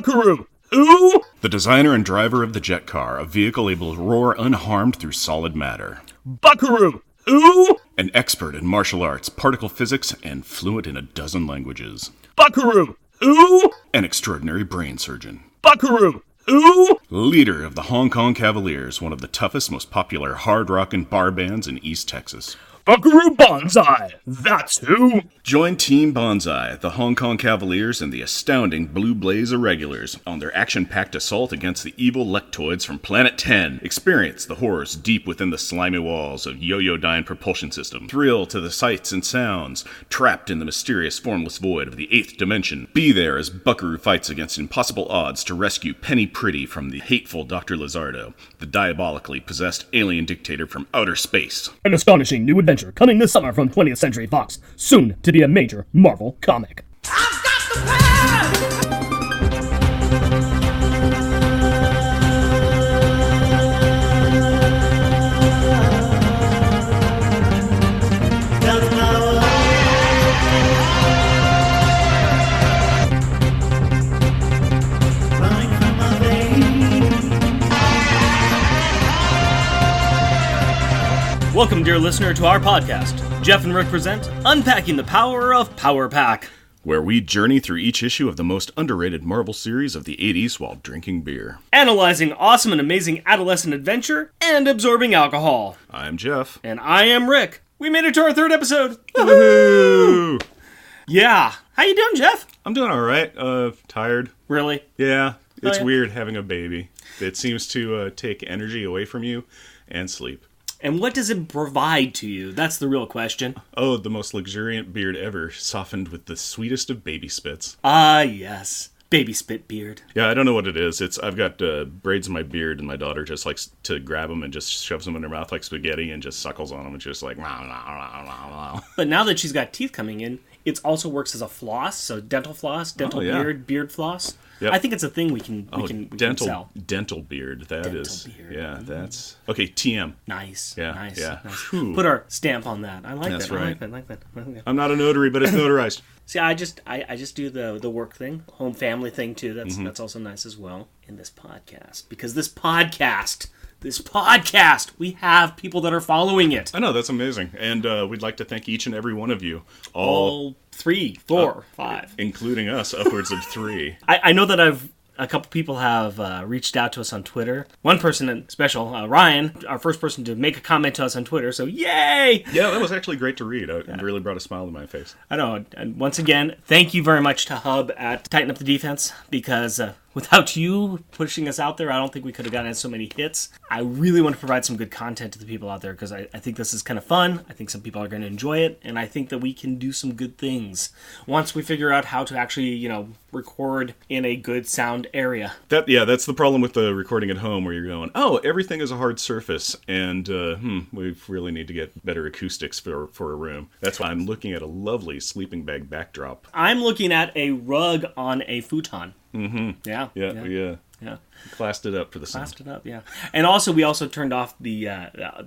Buckaroo! Who? The designer and driver of the jet car, a vehicle able to roar unharmed through solid matter. Buckaroo! Who? An expert in martial arts, particle physics, and fluent in a dozen languages. Buckaroo! Who? An extraordinary brain surgeon. Buckaroo! Who? Leader of the Hong Kong Cavaliers, one of the toughest, most popular hard rock and bar bands in East Texas. Buckaroo Banzai! That's who! Join Team Banzai, the Hong Kong Cavaliers, and the astounding Blue Blaze Irregulars on their action-packed assault against the evil lectoids from Planet 10. Experience the horrors deep within the slimy walls of Yo-Yo-Dine propulsion system. Thrill to the sights and sounds, trapped in the mysterious formless void of the 8th dimension. Be there as Buckaroo fights against impossible odds to rescue Penny Pretty from the hateful Dr. Lizardo, the diabolically possessed alien dictator from outer space. An astonishing new adventure coming this summer from 20th Century Fox, soon to be a major Marvel comic. I've got the power! Welcome, dear listener, to our podcast. Jeff and Rick present Unpacking the Power of Power Pack, where we journey through each issue of the most underrated Marvel series of the 80s while drinking beer. analyzing awesome and amazing adolescent adventure, and absorbing alcohol. I'm Jeff. And I am Rick. We made it to our 3rd episode. Woohoo! Yeah. How you doing, Jeff? I'm doing alright. Tired. Really? Yeah. It's yeah. weird having a baby. It seems to take energy away from you and sleep. And what does it provide to you? That's the real question. Oh, the most luxuriant beard ever, softened with the sweetest of baby spits. Ah, yes. Baby spit beard. Yeah, I don't know what it is. I've got braids in my beard, and my daughter just likes to grab them and just shoves them in her mouth like spaghetti and just suckles on them and just like... Rah, rah, rah, rah, rah. But now that she's got teeth coming in, it also works as a floss, so dental floss, dental beard floss. Yep. I think it's a thing we can sell. Dental beard, dental is. Beard. Yeah, that's... Okay, TM. Nice. Yeah, nice. yeah. Nice. Whew. Put our stamp on that. I like That's that. right. I like that. I'm not a notary, but it's notarized. See, I just do the work thing, home family thing too. That's also nice as well in this podcast, because this podcast, we have people that are following it. I know, that's amazing. And we'd like to thank each and every one of you. All 3, 4, 5. Including us, upwards of 3. I know that a couple people have reached out to us on Twitter. One person special, Ryan, our first person to make a comment to us on Twitter, so yay! Yeah, that was actually great to read. It really brought a smile to my face. I know. And once again, thank you very much to Hub at Tighten Up the Defense, because... without you pushing us out there, I don't think we could have gotten so many hits. I really want to provide some good content to the people out there, because I think this is kind of fun. I think some people are going to enjoy it, and I think that we can do some good things once we figure out how to actually, record in a good sound area. That's the problem with the recording at home, where you're going, oh, everything is a hard surface, and we really need to get better acoustics for a room. That's why I'm looking at a lovely sleeping bag backdrop. I'm looking at a rug on a futon. Mm-hmm. Yeah. Classed it up for the sound. Classed it up, yeah. And also, we also turned off the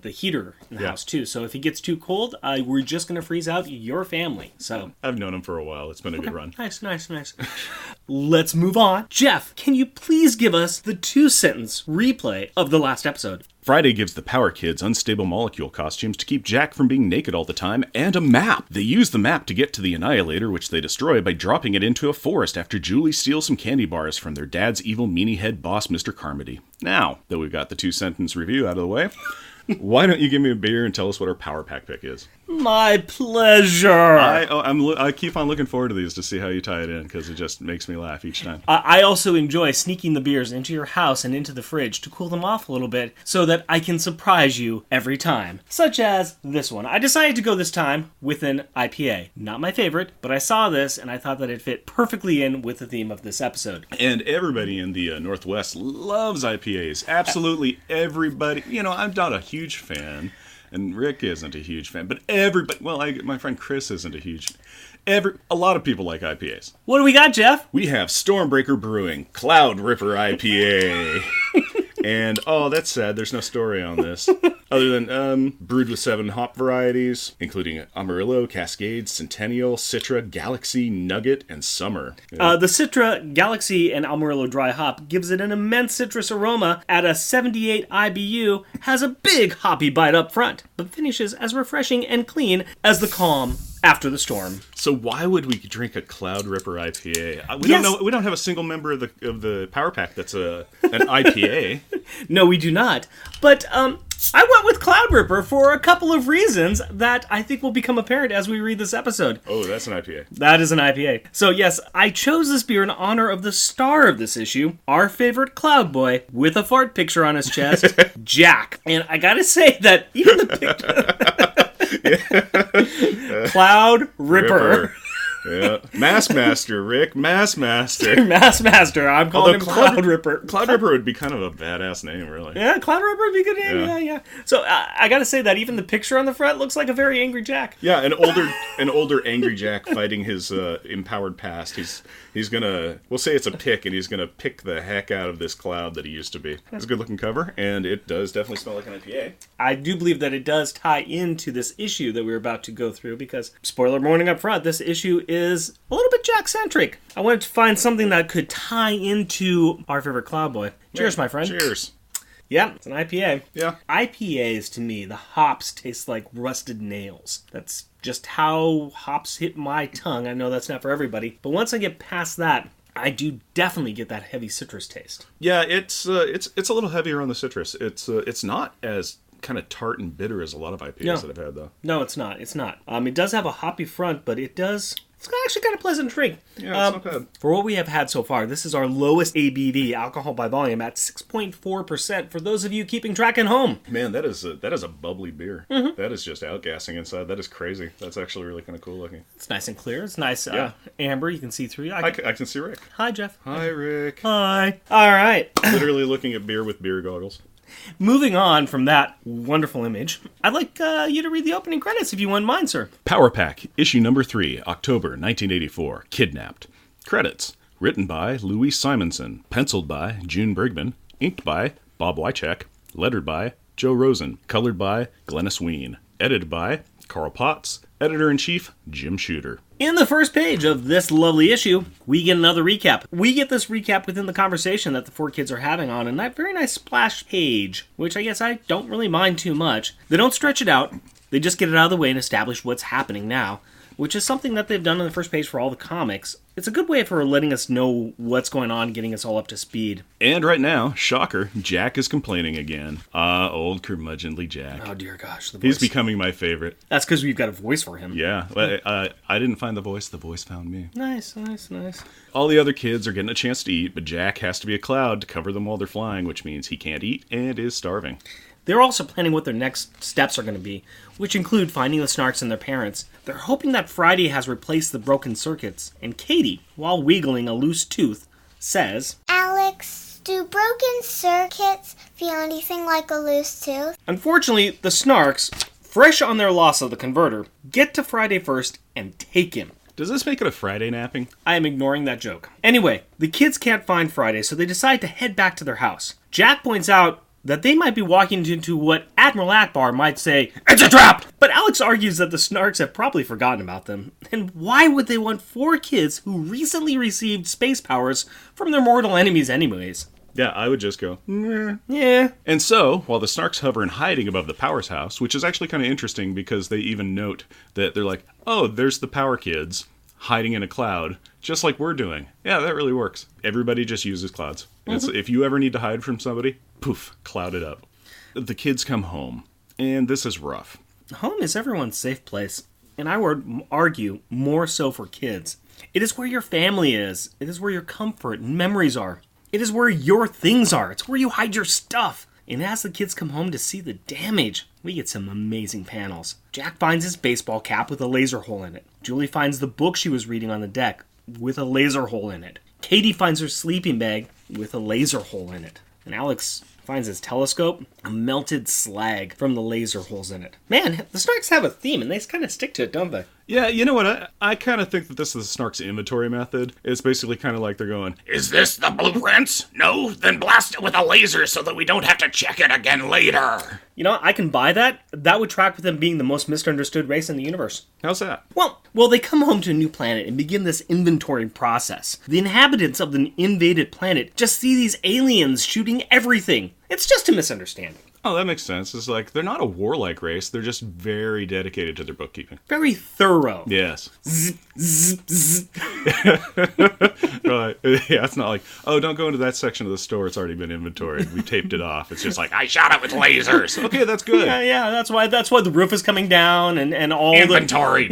heater in the house, too. So if it gets too cold, we're just going to freeze out your family. So I've known him for a while. It's been a good run. Nice. Let's move on. Jeff, can you please give us the 2-sentence replay of the last episode? Friday gives the Power Kids unstable molecule costumes to keep Jack from being naked all the time, and a map. They use the map to get to the Annihilator, which they destroy by dropping it into a forest after Julie steals some candy bars from their dad's evil meanie head boss, Mr. Carmody. Now that we've got the 2-sentence review out of the way, why don't you give me a beer and tell us what our Power Pack pick is? My pleasure. I keep on looking forward to these to see how you tie it in, because it just makes me laugh each time. I also enjoy sneaking the beers into your house and into the fridge to cool them off a little bit so that I can surprise you every time. Such as this one. I decided to go this time with an IPA. Not my favorite, but I saw this and I thought that it fit perfectly in with the theme of this episode. And everybody in the Northwest loves IPAs. Absolutely everybody. I'm not a huge fan. And Rick isn't a huge fan, but everybody... Well, my friend Chris isn't a huge... A lot of people like IPAs. What do we got, Jeff? We have Stormbreaker Brewing Cloud Ripper IPA. And, that's sad. There's no story on this. Other than brewed with 7 hop varieties, including Amarillo, Cascade, Centennial, Citra, Galaxy, Nugget, and Summer. The Citra, Galaxy, and Amarillo dry hop gives it an immense citrus aroma at a 78 IBU, has a big hoppy bite up front, but finishes as refreshing and clean as the calm after the storm. So why would we drink a Cloud Ripper IPA? We Yes. don't know. We don't have a single member of the Power Pack that's an IPA. No, we do not. But I went with Cloud Ripper for a couple of reasons that I think will become apparent as we read this episode. Oh, that's an IPA. That is an IPA. So yes, I chose this beer in honor of the star of this issue, our favorite Cloud Boy, with a fart picture on his chest, Jack. And I gotta say that even the picture... Cloud Ripper. Yeah. Massmaster, Rick. Massmaster. Massmaster. I'm calling him Cloud Ripper. Cloud Ripper would be kind of a badass name, really. Yeah, Cloud Ripper would be a good name. Yeah. So I gotta say that even the picture on the front looks like a very angry Jack. Yeah, an older angry Jack fighting his empowered past. He's gonna, we'll say it's a pick, and he's gonna pick the heck out of this Cloud that he used to be. It's a good looking cover, and it does definitely smell like an IPA. I do believe that it does tie into this issue that we're about to go through, because, spoiler warning up front, this issue is a little bit Jack-centric. I wanted to find something that could tie into our favorite Cloud Boy. Cheers, my friend. Cheers. Yeah, it's an IPA. Yeah. IPAs, to me, the hops taste like rusted nails. That's just how hops hit my tongue. I know that's not for everybody, but once I get past that, I do definitely get that heavy citrus taste. Yeah, it's a little heavier on the citrus. It's not as kind of tart and bitter as a lot of IPAs that I've had, though. No, it's not. It's not. It does have a hoppy front, but it's actually kind of pleasant to drink. Yeah, it's not bad. For what we have had so far, this is our lowest ABV, alcohol by volume, at 6.4%. For those of you keeping track at home, Man, that is a bubbly beer. Mm-hmm. That is just outgassing inside. That is crazy. That's actually really kind of cool looking. it's nice and clear. It's nice, amber. You can see through. I can see Rick. Hi, Jeff. Hi, Rick. Hi. All right. Literally looking at beer with beer goggles. Moving on from that wonderful image, I'd like you to read the opening credits if you wouldn't mind, sir. Power Pack, issue number 3, October 1984. Kidnapped. Credits. Written by Louis Simonson. Penciled by June Brigman. Inked by Bob Wycheck. Lettered by Joe Rosen. Colored by Glennis Ween. Edited by Carl Potts. Editor-in-Chief Jim Shooter. In the first page of this lovely issue, we get another recap. We get this recap within the conversation that the 4 kids are having on a very nice splash page, which I guess I don't really mind too much. They don't stretch it out. They just get it out of the way and establish what's happening now, which is something that they've done on the first page for all the comics. It's a good way for letting us know what's going on, getting us all up to speed. And right now, shocker, Jack is complaining again. Old curmudgeonly Jack. Oh dear gosh, the voice. He's becoming my favorite. That's because we've got a voice for him. Yeah, I didn't find the voice found me. Nice. All the other kids are getting a chance to eat, but Jack has to be a cloud to cover them while they're flying, which means he can't eat and is starving. They're also planning what their next steps are going to be, which include finding the Snarks and their parents. They're hoping that Friday has replaced the broken circuits, and Katie, while wiggling a loose tooth, says, Alex, do broken circuits feel anything like a loose tooth? Unfortunately, the Snarks, fresh on their loss of the converter, get to Friday first and take him. Does this make it a Friday napping? I am ignoring that joke. Anyway, the kids can't find Friday, so they decide to head back to their house. Jack points out that they might be walking into what Admiral Akbar might say, "It's a trap!" But Alex argues that the Snarks have probably forgotten about them. And why would they want 4 kids who recently received space powers from their mortal enemies anyways? Yeah, I would just go, meh. Yeah. And so, while the Snarks hover and hiding above the Powers house, which is actually kind of interesting because they even note that they're like, oh, there's the Power Kids hiding in a cloud, just like we're doing. Yeah, that really works. Everybody just uses clouds. If you ever need to hide from somebody, poof, cloud it up. The kids come home, and this is rough. Home is everyone's safe place, and I would argue more so for kids. It is where your family is. It is where your comfort and memories are. It is where your things are. It's where you hide your stuff. And as the kids come home to see the damage, we get some amazing panels. Jack finds his baseball cap with a laser hole in it. Julie finds the book she was reading on the deck with a laser hole in it. Katie finds her sleeping bag with a laser hole in it. And Alex finds his telescope, a melted slag from the laser holes in it. Man, the Snarks have a theme, and they kind of stick to it, don't they? Yeah, you know what? I kind of think that this is the Snarks inventory method. It's basically kind of like they're going, Is this the blueprints? No? Then blast it with a laser so that we don't have to check it again later. You know, I can buy that. That would track with them being the most misunderstood race in the universe. how's that? Well, they come home to a new planet and begin this inventory process. The inhabitants of the invaded planet just see these aliens shooting everything. It's just a misunderstanding. Oh, that makes sense. It's like, they're not a warlike race. They're just very dedicated to their bookkeeping. Very thorough. Yes. Right. Yeah, it's not like, oh, don't go into that section of the store. It's already been inventoried. We taped it off. It's just like, I shot it with lasers. okay, that's good. Yeah, that's why the roof is coming down and all Inventory.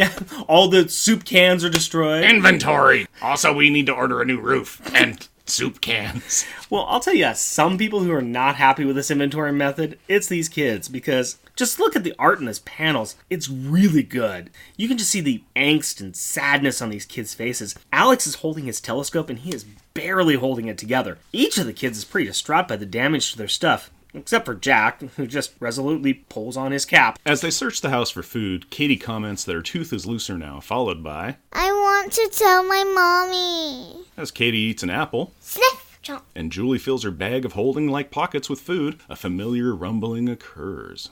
all the soup cans are destroyed. Inventory. Also, we need to order a new roof and soup cans. Well, I'll tell you, some people who are not happy with this inventory method, it's these kids, because just look at the art in these panels. It's really good. You can just see the angst and sadness on these kids' faces. Alex is holding his telescope, and he is barely holding it together. Each of the kids is pretty distraught by the damage to their stuff. Except for Jack, who just resolutely pulls on his cap. As they search the house for food, Katie comments that her tooth is looser now, followed by, I want to tell my mommy. as Katie eats an apple, Sniff, chomp. and Julie fills her bag of holding-like pockets with food, a familiar rumbling occurs.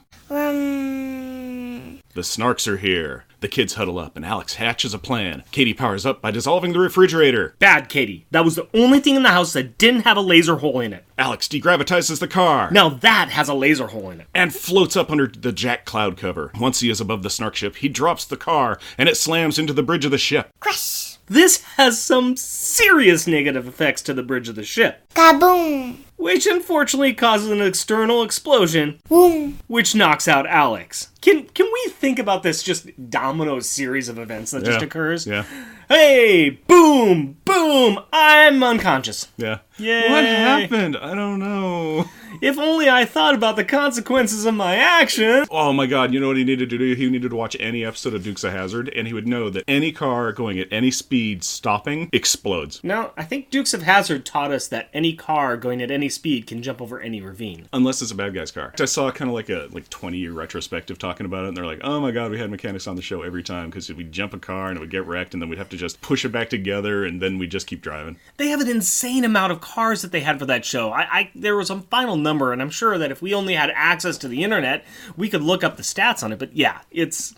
The Snarks are here. The kids huddle up, and Alex hatches a plan. Katie powers up by dissolving the refrigerator. Bad, Katie. That was the only thing in the house that didn't have a laser hole in it. Alex degravitizes the car. Now that has a laser hole in it. And floats up under the Jack cloud cover. Once he is above the Snark ship, he drops the car, and it slams into the bridge of the ship. Crash. This has some serious negative effects to the bridge of the ship, Kaboom. which unfortunately causes an external explosion, Boom. which knocks out Alex. Can we think about this just domino series of events that just occurs? Yeah. Hey, boom, boom, I'm unconscious. Yeah. Yay. What happened? I don't know. If only I thought about the consequences of my action. Oh my god, you know what he needed to do? He needed to watch any episode of Dukes of Hazzard, and he would know that any car going at any speed stopping explodes. No, I think Dukes of Hazzard taught us that any car going at any speed can jump over any ravine. Unless it's a bad guy's car. I saw kind of like a 20-year retrospective talking about it, and they're like, oh my god, we had mechanics on the show every time, because we'd jump a car and it would get wrecked, and then we'd have to just push it back together, and then we'd just keep driving. They have an insane amount of cars that they had for that show. There was a final number, and I'm sure that if we only had access to the internet, we could look up the stats on it. But yeah, it's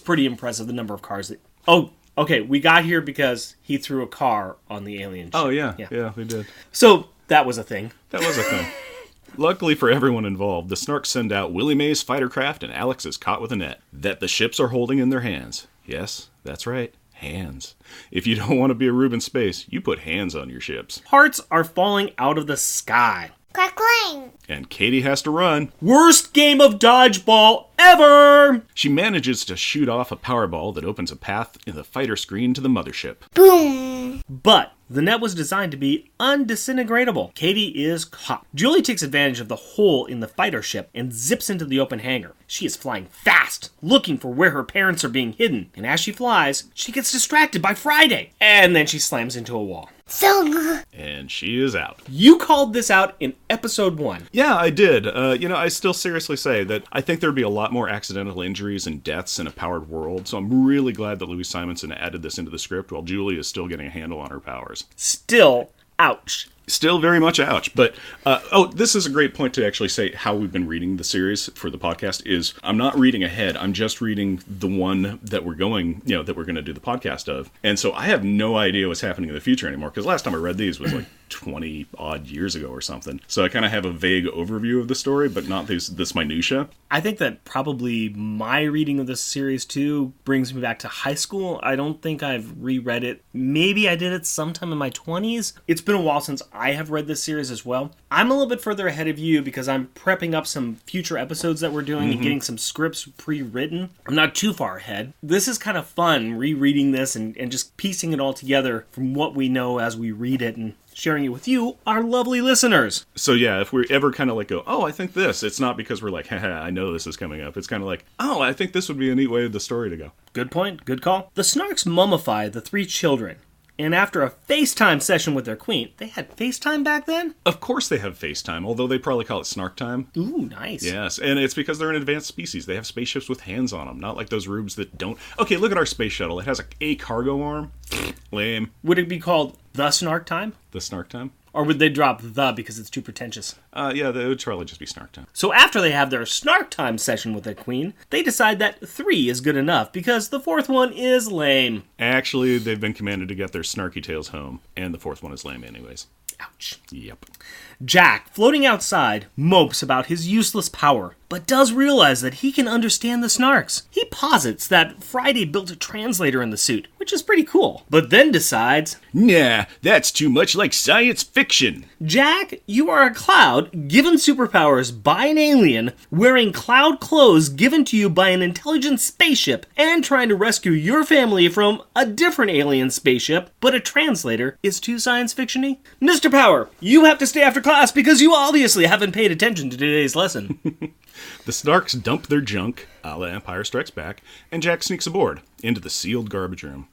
pretty impressive, the number of cars that... Oh, okay, we got here because he threw a car on the alien ship. Oh yeah, they did. So, that was a thing. That was a thing. Luckily for everyone involved, the Snarks send out Willie Mae's fighter craft, and Alex is caught with a net that the ships are holding in their hands. Yes, that's right. Hands. If you don't want to be a Reuben Space, you put hands on your ships. Parts are falling out of the sky. Crackling. And Katie has to run. Worst game of dodgeball ever! She manages to shoot off a powerball that opens a path in the fighter screen to the mothership. Boom. But the net was designed to be undisintegratable. Katie is caught. Julie takes advantage of the hole in the fighter ship and zips into the open hangar. She is flying fast, looking for where her parents are being hidden. And as she flies, she gets distracted by Friday. And then she slams into a wall. So And she is out. You called this out in episode 1. Yeah, I did. I still seriously say that I think there'd be a lot more accidental injuries and deaths in a powered world, so I'm really glad that Louis Simonson added this into the script while Julie is still getting a handle on her powers. Still, ouch. Still very much ouch, but this is a great point to actually say how we've been reading the series for the podcast is I'm not reading ahead, I'm just reading the one that we're going, that we're going to do the podcast of. And so I have no idea what's happening in the future anymore, because last time I read these was like 20 odd years ago or something. So I kind of have a vague overview of the story, but not this minutia. I think that probably my reading of this series too brings me back to high school. I don't think I've reread it. Maybe I did it sometime in my 20s. It's been a while since I have read this series as well. I'm a little bit further ahead of you because I'm prepping up some future episodes that we're doing and getting some scripts pre-written. I'm not too far ahead. This is kind of fun rereading this and just piecing it all together from what we know as we read it and sharing it with you, our lovely listeners. So yeah, if we ever kind of like go, oh, I think this, it's not because we're like, haha, I know this is coming up. It's kind of like, oh, I think this would be a neat way of the story to go. Good point. Good call. The Snarks mummify the 3 children. And after a FaceTime session with their queen, they had FaceTime back then? Of course they have FaceTime, although they probably call it Snark time. Ooh, nice. Yes, and it's because they're an advanced species. They have spaceships with hands on them, not like those rubes that don't. Okay, look at our space shuttle. It has a cargo arm. Lame. Would it be called the Snark time? The Snark time? Or would they drop the because it's too pretentious? Yeah, it would probably just be Snark time. So after they have their Snark time session with their queen, they decide that 3 is good enough because the 4th one is lame. Actually, they've been commanded to get their snarky tails home, and the 4th one is lame anyways. Ouch. Yep. Jack, floating outside, mopes about his useless power, but does realize that he can understand the Snarks. He posits that Friday built a translator in the suit, which is pretty cool, but then decides, Nah, that's too much like science fiction. Jack, you are a cloud given superpowers by an alien, wearing cloud clothes given to you by an intelligent spaceship, and trying to rescue your family from a different alien spaceship, but a translator is too science fiction-y? Mr. Power, you have to stay after class because you obviously haven't paid attention to today's lesson. The Snarks dump their junk, a la Empire Strikes Back, and Jack sneaks aboard, into the sealed garbage room.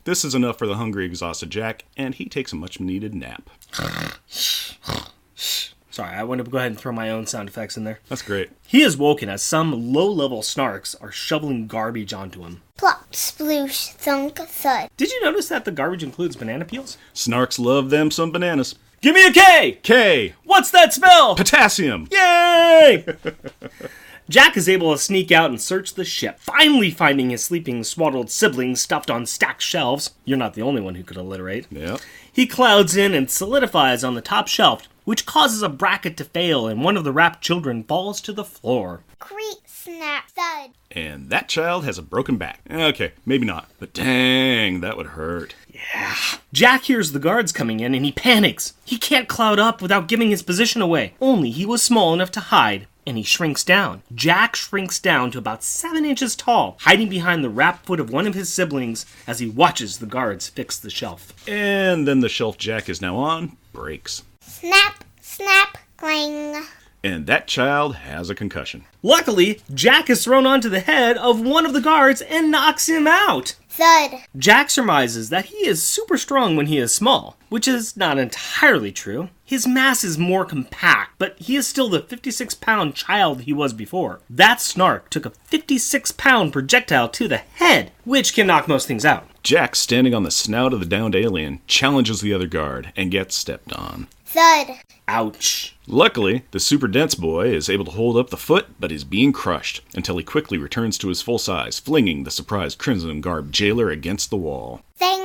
This is enough for the hungry, exhausted Jack, and he takes a much-needed nap. Sorry, I want to go ahead and throw my own sound effects in there. That's great. He is woken as some low-level Snarks are shoveling garbage onto him. Plop, sploosh, thunk, thud. Did you notice that the garbage includes banana peels? Snarks love them some bananas. Give me a K! K! What's that smell? Potassium! Yay! Jack is able to sneak out and search the ship, finally finding his sleeping, swaddled siblings stuffed on stacked shelves. You're not the only one who could alliterate. Yep. He clouds in and solidifies on the top shelf, which causes a bracket to fail and one of the wrapped children falls to the floor. Creak, snap, thud. And that child has a broken back. Okay, maybe not, but dang, that would hurt. Jack hears the guards coming in and he panics. He can't cloud up without giving his position away. Only he was small enough to hide, and he shrinks down. Jack shrinks down to about 7 inches tall, hiding behind the wrapped foot of one of his siblings as he watches the guards fix the shelf. And then the shelf Jack is now on breaks. Snap, snap, clang. And that child has a concussion. Luckily, Jack is thrown onto the head of one of the guards and knocks him out. Thud. Jack surmises that he is super strong when he is small, which is not entirely true. His mass is more compact, but he is still the 56-pound child he was before. That Snark took a 56-pound projectile to the head, which can knock most things out. Jack, standing on the snout of the downed alien, challenges the other guard and gets stepped on. Thud. Ouch. Luckily, the super dense boy is able to hold up the foot, but is being crushed until he quickly returns to his full size, flinging the surprised crimson-garbed jailer against the wall. Thing.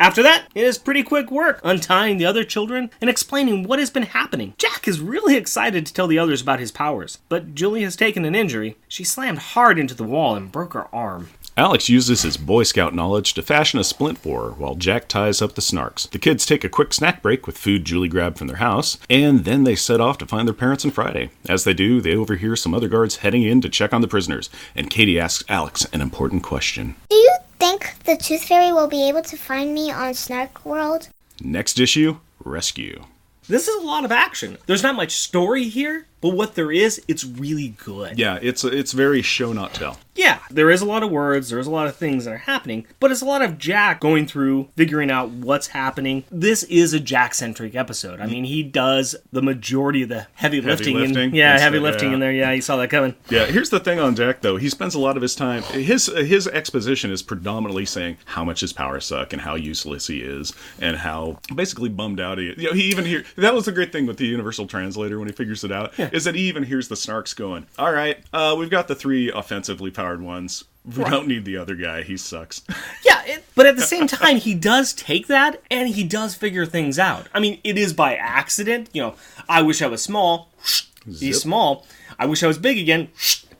After that, it is pretty quick work, untying the other children and explaining what has been happening. Jack is really excited to tell the others about his powers, but Julie has taken an injury. She slammed hard into the wall and broke her arm. Alex uses his Boy Scout knowledge to fashion a splint for her while Jack ties up the Snarks. The kids take a quick snack break with food Julie grabbed from their house, and then they set off to find their parents on Friday. As they do, they overhear some other guards heading in to check on the prisoners, and Katie asks Alex an important question. Do you think the Tooth Fairy will be able to find me on Snark World? Next issue, Rescue. This is a lot of action. There's not much story here, but what there is, it's really good. Yeah, it's very show not tell. Yeah, there is a lot of words, there's a lot of things that are happening, but it's a lot of Jack going through, figuring out what's happening. This is a Jack-centric episode. I mean, he does the majority of the heavy lifting. Heavy lifting in there. Yeah, you saw that coming. Yeah, here's the thing on Jack, though. He spends a lot of his time, his exposition is predominantly saying how much his powers suck and how useless he is and how basically bummed out he is. You know, he even that was the great thing with the Universal Translator when he figures it out, is that he even hears the Snarks going, all right, we've got the 3 offensively powered ones. We don't need the other guy. He sucks. Yeah, but at the same time, he does take that, and he does figure things out. I mean, it is by accident. You know, I wish I was small. He's small. I wish I was big again.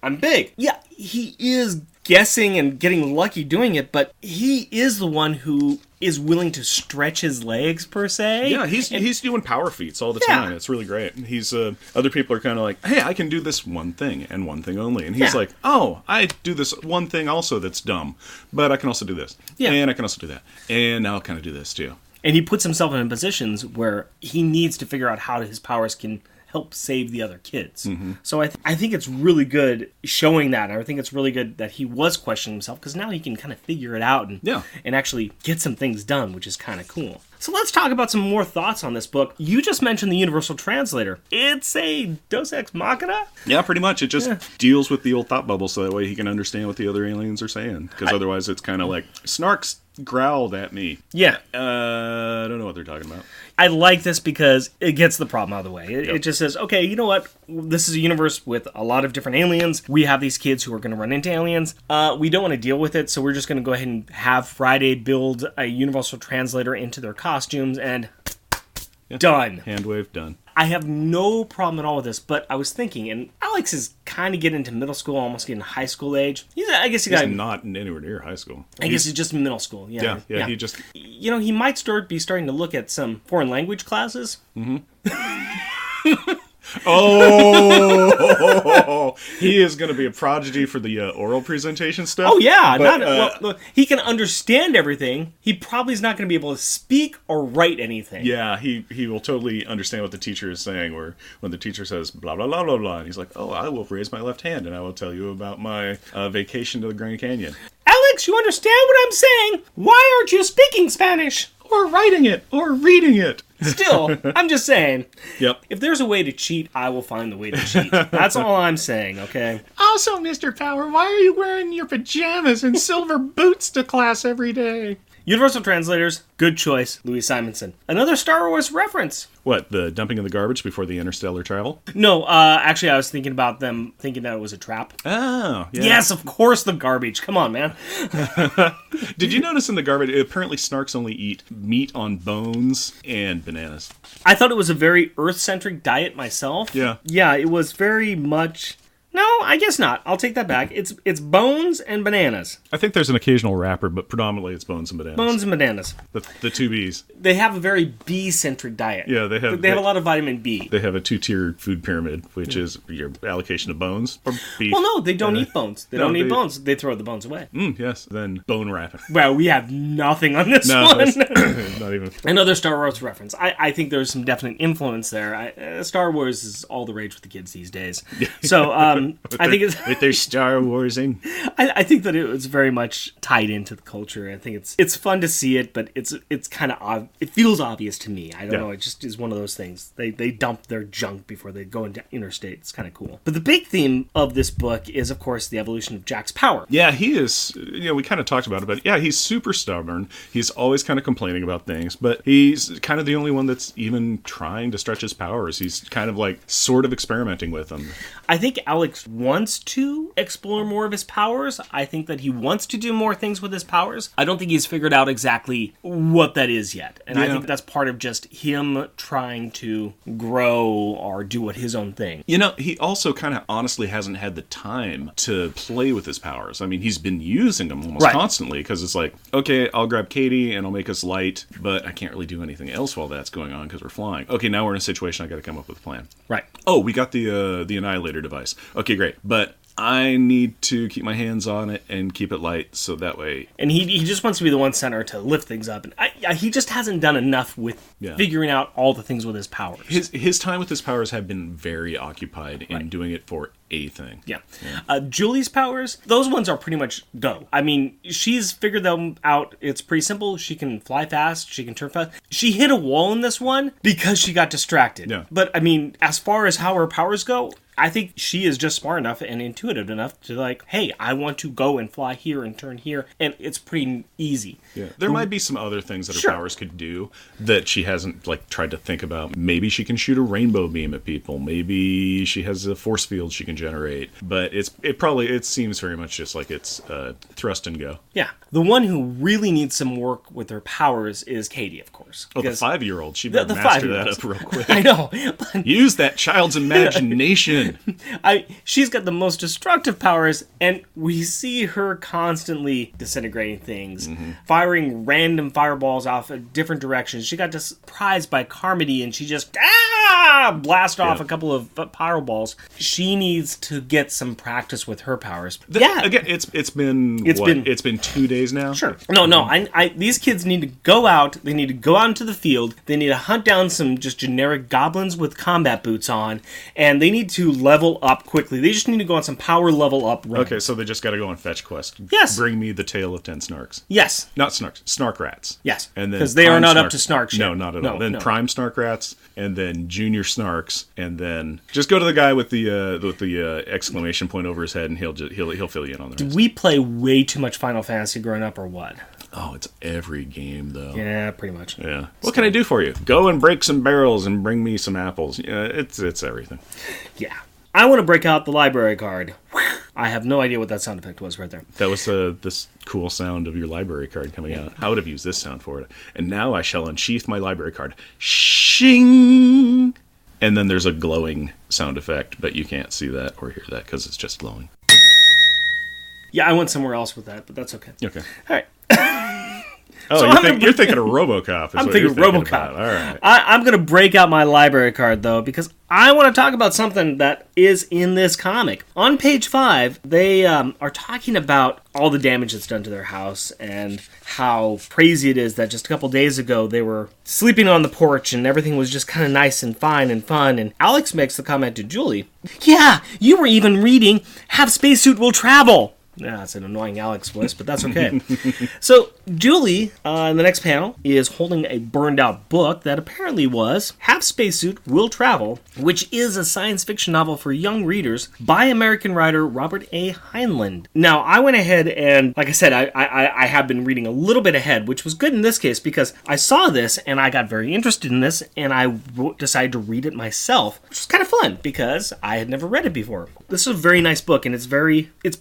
I'm big. Yeah, he is guessing and getting lucky doing it, but he is the one who is willing to stretch his legs, per se. Yeah, he's doing power feats all the time. It's really great. He's other people are kind of like, hey, I can do this one thing and one thing only. And he's like, oh, I do this one thing also that's dumb, but I can also do this. Yeah. And I can also do that. And now I'll kind of do this too. And he puts himself in positions where he needs to figure out how his powers can help save the other kids. So I think it's really good showing that. I think it's really good that he was questioning himself, because now he can kind of figure it out and actually get some things done, which is kind of cool. So let's talk about some more thoughts on this book. You just mentioned the Universal Translator. It's a Deus Ex Machina? Yeah, pretty much. It just deals with the old thought bubble so that way he can understand what the other aliens are saying. Because otherwise it's kind of like, Snarks growled at me. Yeah. I don't know what they're talking about. I like this because it gets the problem out of the way. It just says, okay, you know what? This is a universe with a lot of different aliens. We have these kids who are going to run into aliens. We don't want to deal with it, so we're just going to go ahead and have Friday build a Universal Translator into their costumes, and done. Hand wave, done. I have no problem at all with this, but I was thinking, and Alex is kind of getting into middle school, almost getting high school age. He's not anywhere near high school. I guess he's just in middle school. Yeah. He just... You know, he might be starting to look at some foreign language classes. Oh, he is going to be a prodigy for the oral presentation stuff. Oh, yeah. But, he can understand everything. He probably is not going to be able to speak or write anything. Yeah, he will totally understand what the teacher is saying, where when the teacher says blah, blah, blah, blah, blah, and he's like, oh, I will raise my left hand and I will tell you about my vacation to the Grand Canyon. Alex, you understand what I'm saying? Why aren't you speaking Spanish? Or writing it, or reading it. Still, I'm just saying. Yep. If there's a way to cheat, I will find the way to cheat. That's all I'm saying, okay? Also, Mr. Power, why are you wearing your pajamas and silver boots to class every day? Universal Translators, good choice, Louis Simonson. Another Star Wars reference. What, the dumping of the garbage before the interstellar travel? No, actually I was thinking about them thinking that it was a trap. Oh, yeah. Yes, of course the garbage. Come on, man. Did you notice in the garbage, apparently Snarks only eat meat on bones and bananas. I thought it was a very Earth-centric diet myself. Yeah. Yeah, it was very much... No, I guess not. I'll take that back. It's bones and bananas. I think there's an occasional wrapper, but predominantly it's bones and bananas. Bones and bananas. The two Bs. They have a very B-centric diet. Yeah, they have a lot of vitamin B. They have a two-tiered food pyramid, which is your allocation of bones or beef. Well, no, they don't eat bones. They don't eat bones. They throw the bones away. Yes, then bone wrapping. Well, we have nothing on this one. Not even. Another Star Wars reference. I think there's some definite influence there. Star Wars is all the rage with the kids these days. So, I think it's... With their Star Warsing. I think that it was very much tied into the culture. I think it's fun to see it, but it's kind of it feels obvious to me. I don't know. It just is one of those things. They dump their junk before they go into interstate. It's kind of cool. But the big theme of this book is, of course, the evolution of Jack's power. Yeah, he is. We kind of talked about it, but yeah, he's super stubborn. He's always kind of complaining about things, but he's kind of the only one that's even trying to stretch his powers. He's kind of like sort of experimenting with them. I think Alex wants to explore more of his powers. I think that he wants to do more things with his powers. I don't think he's figured out exactly what that is yet. And I think that's part of just him trying to grow or do his own thing. He also kind of honestly hasn't had the time to play with his powers. I mean, he's been using them almost constantly because it's like, okay, I'll grab Katie and I'll make us light, but I can't really do anything else while that's going on because we're flying. Okay, now we're in a situation I got to come up with a plan. Right. Oh, we got the Annihilator device. Okay, great. But I need to keep my hands on it and keep it light so that way... And he just wants to be the one center to lift things up. And he just hasn't done enough with figuring out all the things with his powers. His time with his powers have been very occupied in doing it for a thing. Yeah. Julie's powers, those ones are pretty much go. I mean, she's figured them out. It's pretty simple. She can fly fast. She can turn fast. She hit a wall in this one because she got distracted. Yeah. But, I mean, as far as how her powers go... I think she is just smart enough and intuitive enough to like, hey, I want to go and fly here and turn here, and it's pretty easy. Yeah, there might be some other things that her powers could do that she hasn't like tried to think about. Maybe she can shoot a rainbow beam at people. Maybe she has a force field she can generate. But it seems very much just like it's thrust and go. Yeah, the one who really needs some work with her powers is Katie, of course. Oh, the 5-year-old. She better master that up real quick. I know. Use that child's imagination. She's got the most destructive powers, and we see her constantly disintegrating things, firing random fireballs off in different directions. She got surprised by Carmody, and she just blast off a couple of pyro balls. She needs to get some practice with her powers. Again, it's been 2 days now. Sure. No. These kids need to go out. They need to go out into the field. They need to hunt down some just generic goblins with combat boots on, and they need to level up quickly. They just need to go on some power level up runs. Okay, so they just got to go on fetch quest. Yes. Bring me the tale of 10 Snarks. Yes. Not Snarks. Snark rats. Yes. And then because they are not up to Snarks yet. No, not at all. Then prime Snark rats, and then junior Snarks, and then just go to the guy with the exclamation point over his head, and he'll fill you in on the rest. Did we play way too much Final Fantasy growing up, or what? Oh, it's every game, though. Yeah, pretty much. Yeah. What can I do for you? Go and break some barrels and bring me some apples. Yeah, it's everything. Yeah. I want to break out the library card. I have no idea what that sound effect was right there. That was this cool sound of your library card coming out. I would have used this sound for it. And now I shall unsheath my library card. Shing! And then there's a glowing sound effect, but you can't see that or hear that because it's just glowing. Yeah, I went somewhere else with that, but that's okay. Okay. All right. Oh, so you're thinking of RoboCop. I'm thinking of RoboCop. All right. I'm going to break out my library card, though, because I want to talk about something that is in this comic. On page 5, they are talking about all the damage that's done to their house and how crazy it is that just a couple days ago they were sleeping on the porch and everything was just kind of nice and fine and fun. And Alex makes the comment to Julie, "Yeah, you were even reading Have Spacesuit Will Travel." Yeah, it's an annoying Alex voice, but that's okay. So, Julie, in the next panel, is holding a burned-out book that apparently was Have Spacesuit Will Travel, which is a science fiction novel for young readers by American writer Robert A. Heinlein. Now, I went ahead and, like I said, I have been reading a little bit ahead, which was good in this case because I saw this and I got very interested in this and I decided to read it myself, which was kind of fun because I had never read it before. This is a very nice book and it's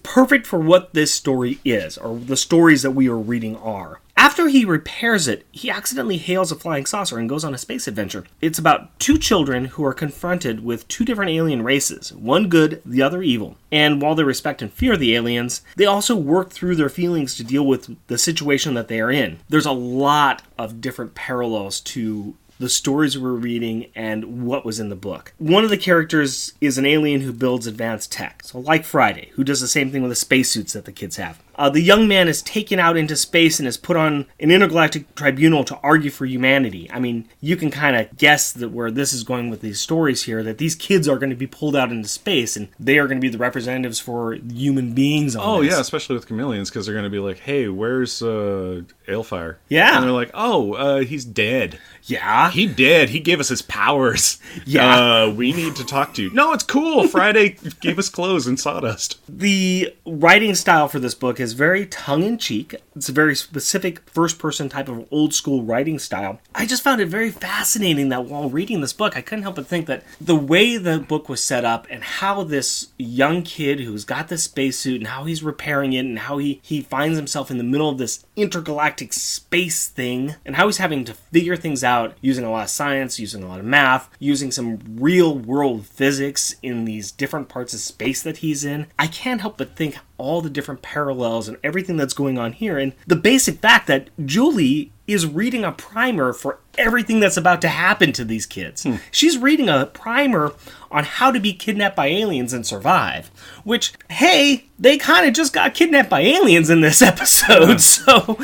perfect for what this story is, or the stories that we are reading are. After he repairs it, he accidentally hails a flying saucer and goes on a space adventure. It's about two children who are confronted with two different alien races, one good, the other evil. And while they respect and fear the aliens, they also work through their feelings to deal with the situation that they are in. There's a lot of different parallels to the stories we're reading and what was in the book. One of the characters is an alien who builds advanced tech, so like Friday, who does the same thing with the spacesuits that the kids have. The young man is taken out into space and is put on an intergalactic tribunal to argue for humanity. I mean, you can kind of guess that where this is going with these stories here, that these kids are going to be pulled out into space and they are going to be the representatives for human beings on this. Yeah, especially with chameleons, because they're going to be like, hey, where's Alefire? Yeah. And they're like, he's dead. Yeah. He did. He gave us his powers. Yeah. We need to talk to you. No, it's cool. Friday gave us clothes and sawdust. The writing style for this book is very tongue-in-cheek. It's a very specific first-person type of old-school writing style. I just found it very fascinating that while reading this book, I couldn't help but think that the way the book was set up and how this young kid who's got this spacesuit and how he's repairing it and how he finds himself in the middle of this intergalactic space thing and how he's having to figure things out using a lot of science, using a lot of math, using some real-world physics in these different parts of space that he's in. I can't help but think all the different parallels and everything that's going on here, and the basic fact that Julie is reading a primer for everything that's about to happen to these kids. She's reading a primer on how to be kidnapped by aliens and survive, which, hey, they kind of just got kidnapped by aliens in this episode, so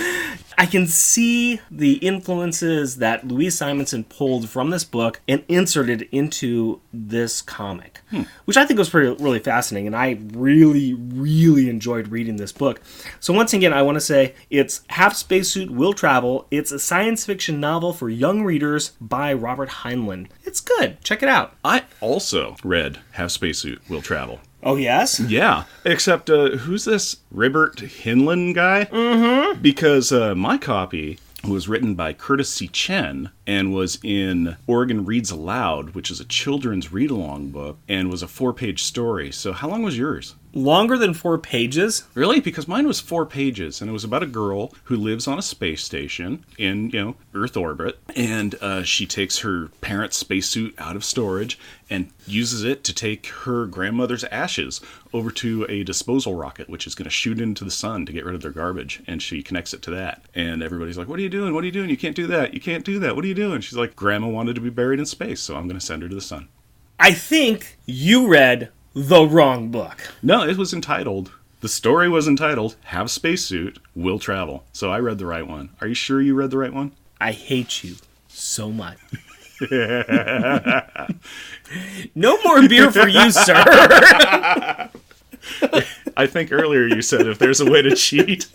I can see the influences that Louise Simonson pulled from this book and inserted into this comic, which I think was really fascinating, and I really, really enjoyed reading this book. So once again, I want to say it's Half Spacesuit Will Travel. It's a science fiction novel for young readers by Robert Heinlein. It's good. Check it out. I also read Half Spacesuit Will Travel. Oh, yes? Yeah, except who's this Robert Heinlein guy? Mm-hmm. Because my copy was written by Curtis C. Chen and was in Oregon Reads Aloud, which is a children's read-along book, and was a 4-page story. So how long was yours? Longer than 4 pages? Really? Because mine was 4 pages, and it was about a girl who lives on a space station in, Earth orbit, and she takes her parents' spacesuit out of storage and uses it to take her grandmother's ashes over to a disposal rocket, which is going to shoot into the sun to get rid of their garbage, and she connects it to that. And everybody's like, what are you doing? What are you doing? You can't do that. You can't do that. What are you doing? She's like, Grandma wanted to be buried in space, so I'm going to send her to the sun. I think you read the wrong book. No, it was entitled, the story was entitled, Have Spacesuit, Will Travel. So I read the right one. Are you sure you read the right one? I hate you so much. No more beer for you, sir. I think earlier you said if there's a way to cheat.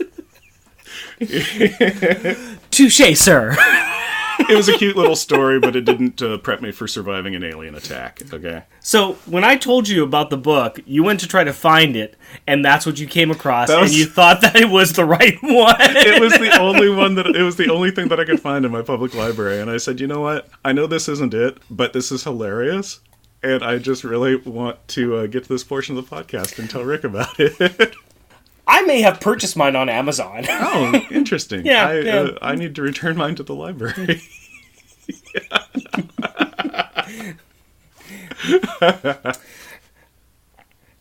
Touché, sir. It was a cute little story, but it didn't prep me for surviving an alien attack, okay? So, when I told you about the book, you went to try to find it, and that's what you came across, and you thought that it was the right one. It was the only one it was the only thing that I could find in my public library, and I said, you know what? I know this isn't it, but this is hilarious, and I just really want to get to this portion of the podcast and tell Rick about it. I may have purchased mine on Amazon. Oh, interesting. Yeah. I need to return mine to the library.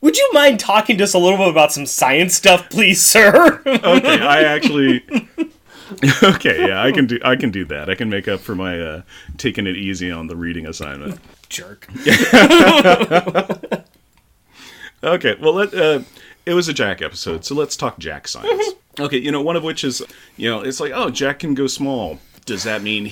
Would you mind talking to us a little bit about some science stuff, please, sir? Okay, okay, yeah, I can do that. I can make up for my taking it easy on the reading assignment. Jerk. Okay, well, it was a Jack episode, so let's talk Jack science. Okay, one of which is, it's like, oh, Jack can go small. Does that mean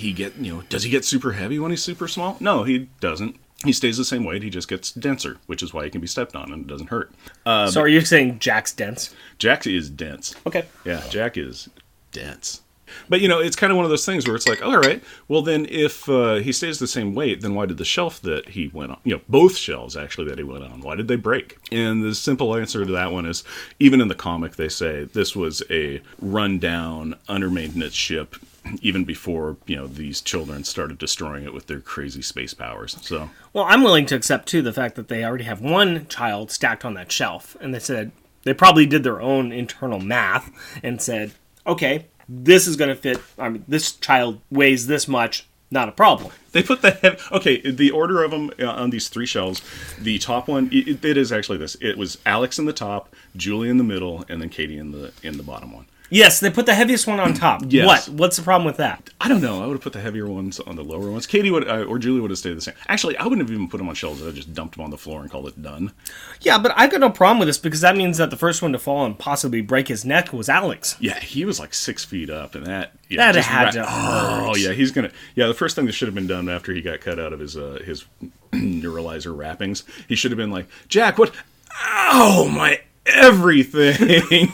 does he get super heavy when he's super small? No, he doesn't. He stays the same weight, he just gets denser, which is why he can be stepped on and it doesn't hurt. So are you saying Jack's dense? Jack is dense. Okay. Yeah, Jack is dense. But, it's kind of one of those things where it's like, all right, well then if he stays the same weight, then why did the shelf that he went on, both shelves actually that he went on, why did they break? And the simple answer to that one is, even in the comic they say this was a run-down, under-maintenance ship, even before, these children started destroying it with their crazy space powers. So, well, I'm willing to accept, too, the fact that they already have one child stacked on that shelf, and they said, they probably did their own internal math and said, okay, this is going to fit, this child weighs this much, not a problem. They put the order of them on these three shelves, the top one, it is actually this. It was Alex in the top, Julie in the middle, and then Katie in the bottom one. Yes, they put the heaviest one on top. Yes. What's the problem with that? I don't know. I would have put the heavier ones on the lower ones. Katie would, or Julie would have stayed the same. Actually, I wouldn't have even put them on shelves. I would have just dumped them on the floor and called it done. Yeah, but I've got no problem with this because that means that the first one to fall and possibly break his neck was Alex. Yeah, he was like 6 feet up, and that had to hurt. Oh yeah, he's gonna. Yeah, the first thing that should have been done after he got cut out of his neuralizer wrappings, he should have been like, Jack, what? Ow, my everything.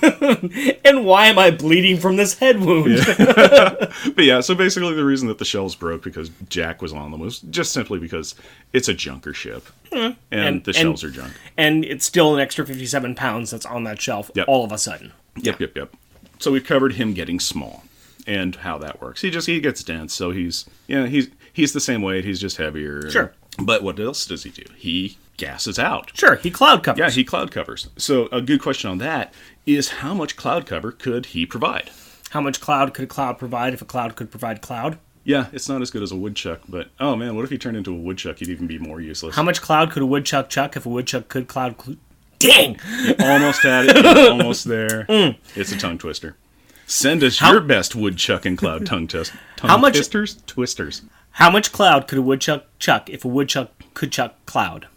And why am I bleeding from this head wound? Yeah. But yeah, so basically the reason that the shelves broke because Jack was on them was just simply because it's a junker ship. And the shelves are junk. And it's still an extra 57 pounds that's on that shelf all of a sudden. Yep. So we've covered him getting small and how that works. He gets dense, so he's the same weight, he's just heavier. Sure. But what else does he do? He gases out. Sure, he cloud covers. Yeah, he cloud covers. So a good question on that is how much cloud cover could he provide? How much cloud could a cloud provide if a cloud could provide cloud? Yeah, it's not as good as a woodchuck, but oh man, what if he turned into a woodchuck? He'd even be more useless. How much cloud could a woodchuck chuck if a woodchuck could cloud... Dang! You almost had it. You're almost there. It's a tongue twister. Send us your best woodchuck and cloud tongue twisters. Twisters. How much cloud could a woodchuck chuck if a woodchuck could chuck cloud?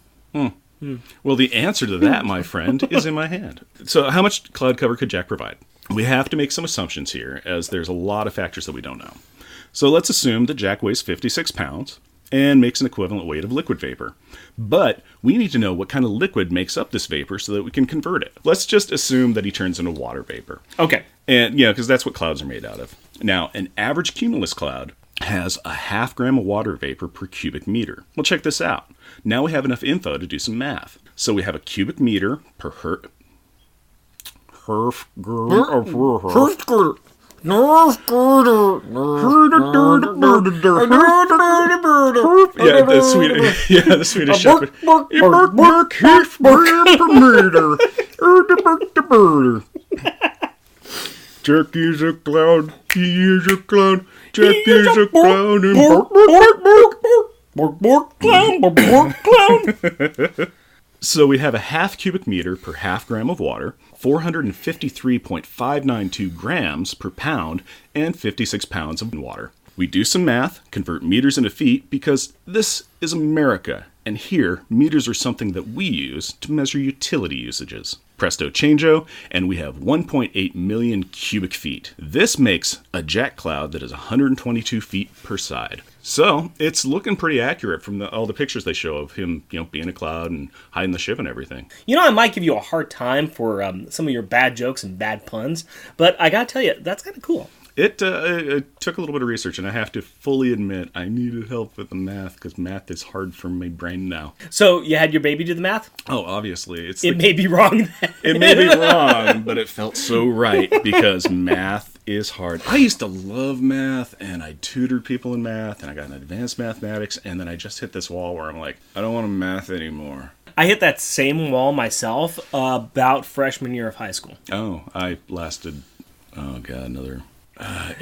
Well, the answer to that, my friend, is in my hand. So how much cloud cover could Jack provide? We have to make some assumptions here, as there's a lot of factors that we don't know. So let's assume that Jack weighs 56 pounds and makes an equivalent weight of liquid vapor. But we need to know what kind of liquid makes up this vapor so that we can convert it. Let's just assume that he turns into water vapor. Okay. And because that's what clouds are made out of. Now, an average cumulus cloud has a 0.5 gram of water vapor per cubic meter. Well, check this out. Now we have enough info to do some math. So we have a cubic meter per the Swedish shepherd. Jack is a cloud, he is a cloud, Jack is a cloud, and Bork, clown. So we have a 0.5 cubic meter per 0.5 gram of water, 453.592 grams per pound, and 56 pounds of water. We do some math, convert meters into feet, because this is America, and here, meters are something that we use to measure utility usages. Presto changeo, and we have 1.8 million cubic feet. This makes a jack cloud that is 122 feet per side. So, it's looking pretty accurate from all the pictures they show of him, being a cloud and hiding the ship and everything. I might give you a hard time for some of your bad jokes and bad puns, but I gotta tell you, that's kind of cool. It took a little bit of research, and I have to fully admit I needed help with the math, because math is hard for my brain now. So, you had your baby do the math? Oh, obviously. It may be wrong then. It may be wrong, but it felt so right, because math is hard. I used to love math, and I tutored people in math, and I got in advanced mathematics, and then I just hit this wall where I'm like, I don't want to math anymore. I hit that same wall myself about freshman year of high school. Oh, I lasted, another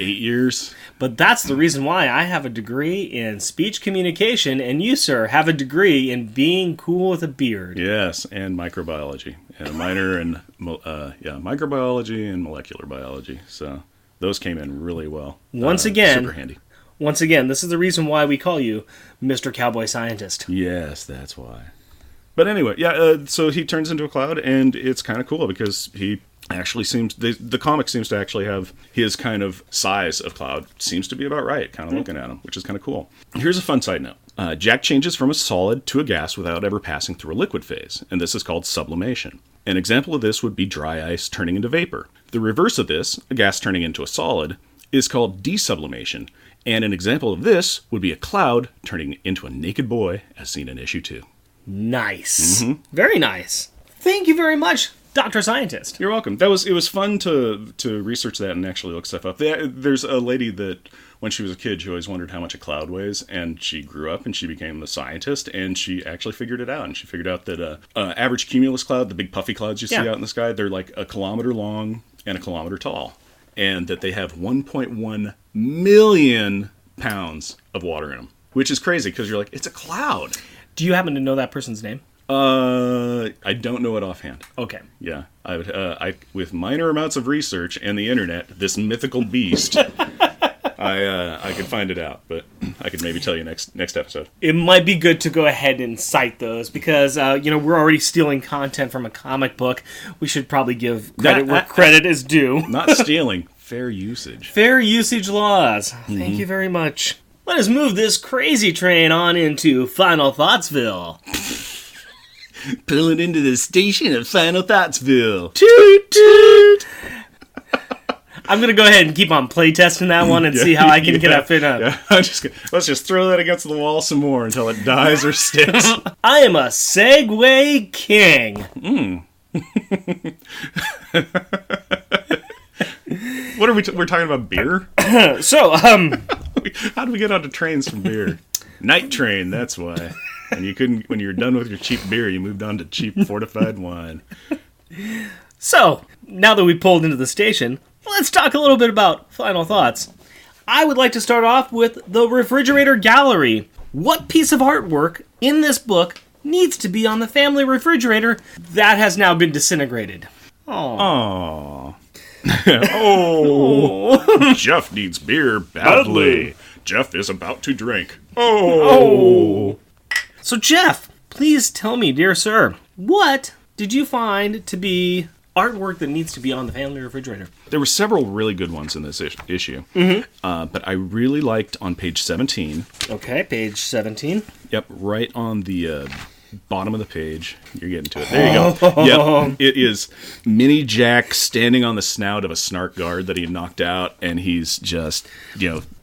8 years. But that's the reason why I have a degree in speech communication, and you, sir, have a degree in being cool with a beard. Yes, and microbiology, and a minor in microbiology and molecular biology. So those came in really well. Once again, super handy. Once again, this is the reason why we call you Mr. Cowboy Scientist. Yes, that's why. But anyway, so he turns into a cloud, and it's kind of cool because he actually seems, the comic seems to actually have his kind of size of cloud seems to be about right, kind of looking at him, which is kind of cool. Here's a fun side note. Jack changes from a solid to a gas without ever passing through a liquid phase, and this is called sublimation. An example of this would be dry ice turning into vapor. The reverse of this, a gas turning into a solid, is called desublimation, and an example of this would be a cloud turning into a naked boy, as seen in issue 2. Nice. Mm-hmm. Very nice. Thank you very much, Dr. Scientist. You're welcome. It was fun to research that and actually look stuff up. There's a lady that, when she was a kid, she always wondered how much a cloud weighs, and she grew up and she became the scientist, and she actually figured it out. And she figured out that average cumulus cloud, the big puffy clouds you see out in the sky, they're like a kilometer long and a kilometer tall, and that they have 1.1 million pounds of water in them, which is crazy because you're like, it's a cloud. Do you happen to know that person's name? I don't know it offhand. Okay. Yeah, I would. With minor amounts of research and the internet, this mythical beast, I could find it out, but I could maybe tell you next episode. It might be good to go ahead and cite those because we're already stealing content from a comic book. We should probably give credit where credit is due. Not stealing, fair usage. Fair usage laws. Mm-hmm. Thank you very much. Let us move this crazy train on into Final Thoughtsville. Pulling into the station of Final Thoughtsville. Toot toot! I'm going to go ahead and keep on playtesting that one and see how I can get that fit up. Yeah. Let's just throw that against the wall some more until it dies or sticks. I am a Segway king. What are we're talking about beer? So, how do we get onto trains from beer? Night train, that's why. And you couldn't, when you were done with your cheap beer, you moved on to cheap fortified wine. So, now that we pulled into the station, let's talk a little bit about final thoughts. I would like to start off with the refrigerator gallery. What piece of artwork in this book needs to be on the family refrigerator that has now been disintegrated? Aww. Oh. Jeff needs beer badly. Jeff is about to drink. Oh. So, Jeff, please tell me, dear sir, what did you find to be artwork that needs to be on the family refrigerator? There were several really good ones in this issue. Mm-hmm. But I really liked on page 17. Okay, page 17. Yep, right on the bottom of the page. You're getting to it. There you go. Yep, it is Mini Jack standing on the snout of a Snark guard that he knocked out, and he's just,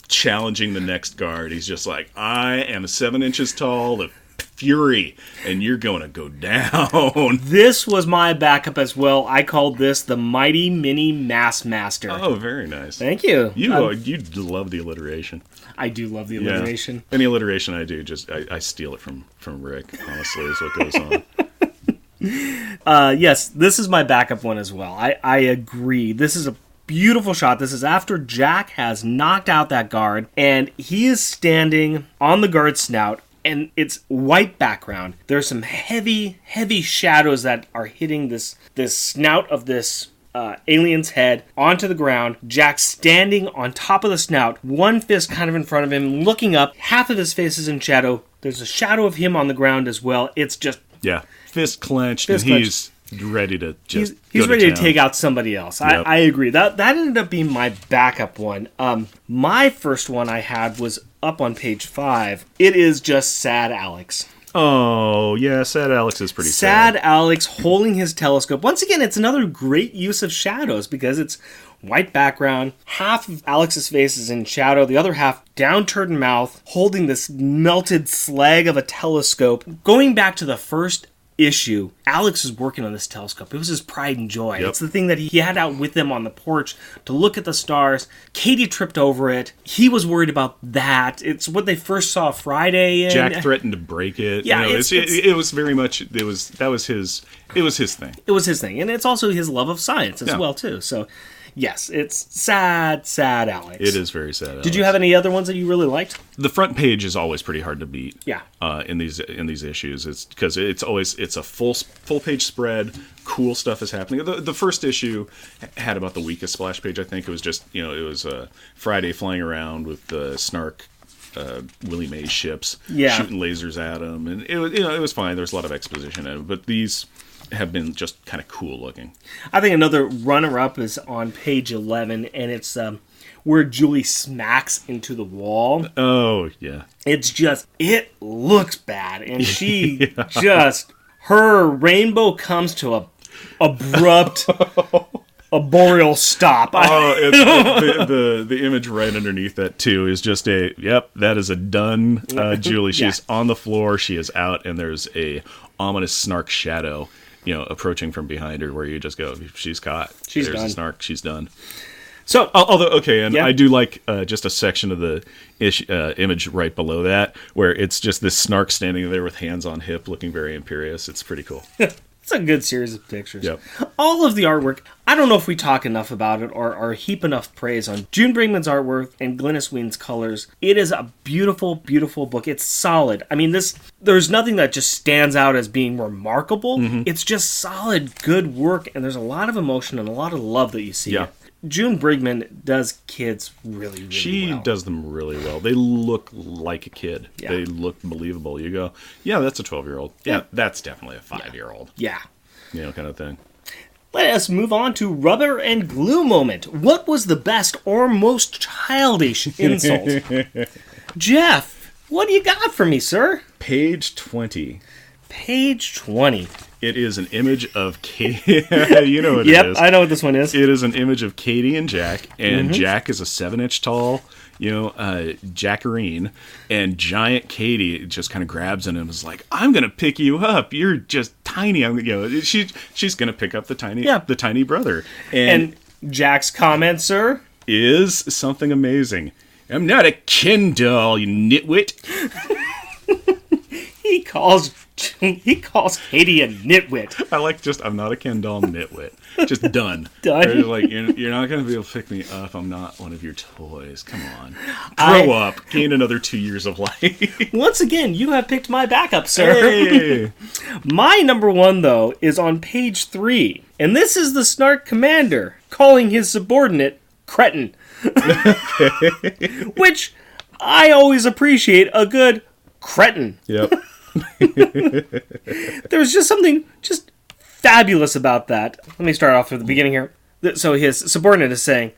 challenging the next guard. He's just like, I am 7 inches tall, the Fury, and you're going to go down. This was my backup as well. I called this the Mighty Mini Mass Master. Oh, very nice. Thank you. You love the alliteration. I do love the alliteration. Yeah. Any alliteration I do, I steal it from Rick, honestly, is what goes on. Yes, this is my backup one as well. I agree. This is a beautiful shot. This is after Jack has knocked out that guard, and he is standing on the guard's snout, and it's white background. There's some heavy, heavy shadows that are hitting this snout of this alien's head onto the ground. Jack standing on top of the snout, one fist kind of in front of him, looking up. Half of his face is in shadow. There's a shadow of him on the ground as well. It's just... Yeah, fist clenched, and he's ready to just He's go ready to to town. take out somebody else. Yep. I agree. That ended up being my backup one. My first one I had was up on page 5. It is just Sad Alex. Oh, yeah, Sad Alex is pretty Sad sad. Alex holding his telescope. Once again, it's another great use of shadows because it's white background. Half of Alex's face is in shadow. The other half, downturned mouth, holding this melted slag of a telescope. Going back to the first issue, Alex is working on this telescope. It was his pride and joy. Yep. It's the thing that he had out with him on the porch to look at the stars. Katie tripped over it. He was worried about that. It's what they first saw Friday in. Jack threatened to break it. Yeah, it was very much. It was his thing. It was his thing, and it's also his love of science as well too. So, yes, it's sad Alex. It is very sad. Alex. Did you have any other ones that you really liked? The front page is always pretty hard to beat. Yeah. In these issues, it's because it's a full page spread. Cool stuff is happening. The first issue had about the weakest splash page. I think it was just it was Friday flying around with the Snark. Willie Mays ships shooting lasers at him, and it was fine. There's a lot of exposition in it, but these have been just kind of cool looking. I think another runner-up is on page 11, and it's where Julie smacks into the wall. Oh, yeah. It's just, it looks bad, and she just, her rainbow comes to a abrupt, arboreal stop. The image right underneath that, too, is just that is a done Julie. She's on the floor, she is out, and there's a ominous Snark shadow approaching from behind her, where you just go, she's caught. There's done. A Snark, she's done. So, although, okay, and I do like just a section of the image right below that, where it's just this Snark standing there with hands on hip, looking very imperious. It's pretty cool. it's a good series of pictures. Yep. All of the artwork, I don't know if we talk enough about it or heap enough praise on June Brigman's artwork and Glynis Weem's colors. It is a beautiful, beautiful book. It's solid. I mean, there's nothing that just stands out as being remarkable. Mm-hmm. It's just solid, good work, and there's a lot of emotion and a lot of love that you see. Yeah. June Brigman does kids really, really She well. does them really well. They look like a kid. Yeah. They look believable. You go, yeah, that's a 12-year-old. Yeah, that's definitely a 5-year-old. Yeah. Kind of thing. Let us move on to Rubber and Glue moment. What was the best or most childish insult? Jeff, what do you got for me, sir? Page 20. Page 20. It is an image of Katie. You know what it is. Yep, I know what this one is. It is an image of Katie and Jack, and Jack is a 7-inch tall, Jackarine, and giant Katie just kind of grabs him and is like, "I'm gonna pick you up. You're just tiny." She's gonna pick up the tiny brother, and Jack's comment, sir, is something amazing. "I'm not a Ken doll, you nitwit." He calls Katie a nitwit. I like I'm not a Ken doll nitwit. Just done. Done. They're like, you're not going to be able to pick me up. I'm not one of your toys. Come on. Grow up. Gain another 2 years of life. Once again, you have picked my backup, sir. Hey. My number one, though, is on page 3. And this is the Snark commander calling his subordinate cretin. Which I always appreciate a good cretin. Yep. There's just something just fabulous about that. Let me start off from the beginning here. So his subordinate is saying,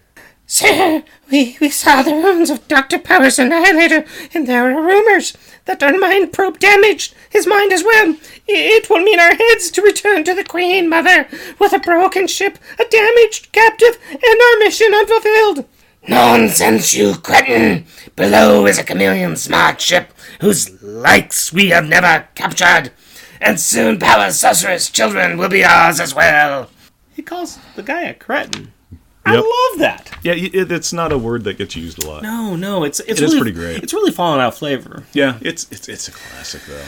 "Sir, we saw the ruins of Dr. Power's Annihilator, and there are rumors that our mind probe damaged his mind as well. It will mean our heads to return to the Queen Mother with a broken ship, a damaged captive, and our mission unfulfilled." Nonsense, you cretin! Below is a chameleon smart ship whose likes we have never captured, and soon Power's sorceress children will be ours as well. He calls the guy a cretin. I love that. Yeah, it's not a word that gets used a lot. No, it's It really, is pretty great. It's really fallen out of flavor. Yeah, it's a classic, though.